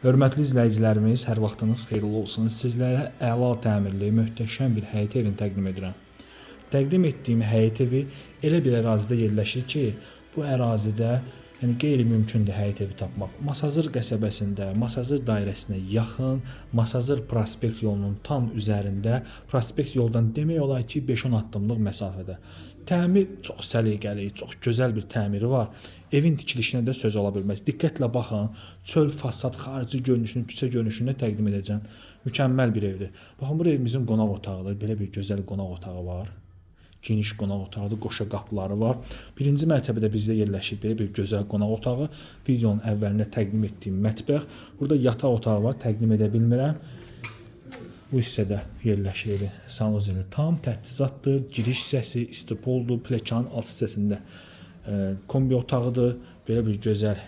Hörmətli izləyicilərimiz, hər vaxtınız xeyirli olsun. Sizlərə əla təmirli, möhtəşəm bir həyət evini təqdim edirəm. Təqdim etdiyim həyət evi elə bir ərazidə yerləşir ki, bu ərazidə qeyri-mümkündür həyət evi tapmaq. Masazır qəsəbəsində, Masazır dairəsinə yaxın, Masazır prospekt yolunun tam üzərində, prospekt yoldan demək olar ki, 5-10 addımlıq məsafədə. Təmir çox səliqəli, çox gözəl bir təmiri var. Evin tikilişinə də söz ola bilməz. Diqqətlə baxın, çöl fasad, xarici görünüşünü, küçə görünüşünü təqdim edəcəm. Mükəmməl bir evdir. Baxın, bu evimizin qonaq otağıdır. Belə bir gözəl qonaq otağı var. Geniş qonaq otağıdır, qoşa qapıları var. Birinci mərtəbədə bizdə yerləşir belə bir gözəl qonaq otağı. Videonun əvvəlində təqdim etdiyim mətbəx. Burada yataq otağı var, təqdim edə bilmirəm. Bu hissədə yerləşir evin sanuzeli. Tam təchizatdır, giriş hissəsi, istipoldur, plekanın alt hissəsində kombi otağıdır. Belə bir gözəl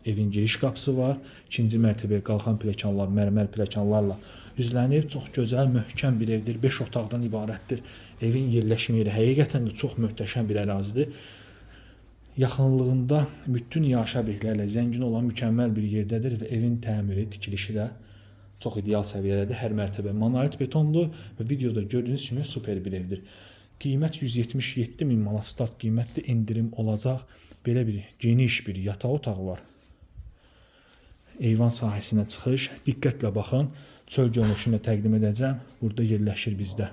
evin giriş qapısı var. İkinci mərtəbəyə qalxan plekanlar, mərmər plekanlarla üzlənir. Çox gözəl, möhkəm bir evdir. 5 otaqdan ibarətdir. Evin yerləşmə yeri həqiqətən də çox möhtəşəm bir ərazidir. Yaxınlığında bütün yaşa obyektlərlə zəngin olan mükəmməl bir yerdədir və evin təmiri, tikilişi də çox ideal səviyyədədir. Hər mərtəbə monolit betondur və videoda gördüyünüz kimi super bir evdir. Qiymət 177 min manat start qiymətli, endirim olacaq. Belə bir geniş bir yataq otağı var. Eyvan sahəsinə çıxış. Diqqətlə baxın. Çöl görünüşünü təqdim edəcəm. Burada yerləşir bizdə.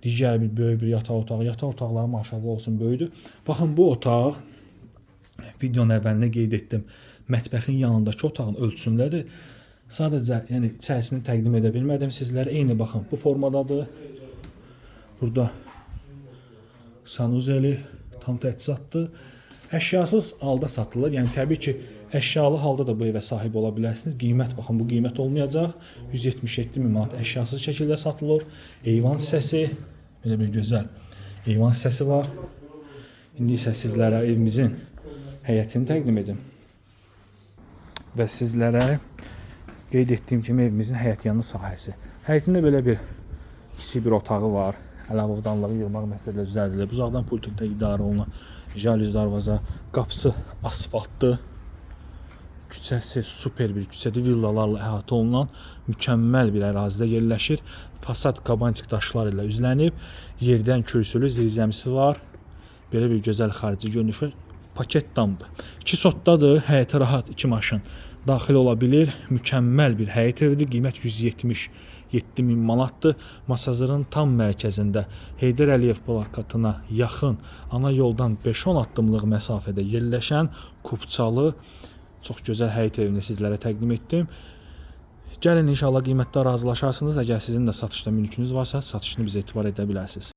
Digər bir böyük bir yataq otağı. Yataq otaqları maşallah olsun böyüdür. Baxın, bu otaq videonun əvvəlində qeyd etdim. Mətbəxin yanındakı otağın ölçüsündədir. Sadəcə içərisini təqdim edə bilmədim sizlərə. Eyni baxın, bu formadadır. Burada sanuzeli tam təchizatdır. Əşyasız halda satılır. Yəni təbii ki, əşyalı halda da bu evə sahib ola bilərsiniz. Qiymət baxın, bu qiymət olmayacaq. 177 min manat əşyasız şəkildə satılır. Eyvan hissəsi, belə bir gözəl eyvan hissəsi var. İndi isə sizlərə evimizin həyətini təqdim edim. Və sizlərə qeyd etdiyim kimi evimizin həyətyanı sahəsi. Həyətində belə bir kiçik bir otağı var. Əlavədanlığı yığmaq məsələlə düzəldilir. Uzaqdan pultukda idarə olunan jalüz darvaza, qapısı asfaltdır. Küçəsi super bir küçədir. Villalarla əhatə olunan mükəmməl bir ərazidə yerləşir. Fasad qabançıq daşlar ilə üzlənib. Yerdən kürsülü zirzəmisi var. Belə bir gözəl xarici görünüşü. Paket damdır. 2 sotdadır. Həyətə rahat 2 maşın daxil ola bilir. Mükəmməl bir həyət evidir. Qiymət 177 min manatdır. Masazırın tam mərkəzində Heydər Əliyev plakatına yaxın ana yoldan 5-10 addımlıq məsafədə yerləşən Kupçalı çox gözəl həyət evini sizlərə təqdim etdim. Gəlin inşallah qiymətdə razılaşarsınız. Əgər sizin də satışda mülkünüz varsa, satışını bizə etibar edə bilərsiniz.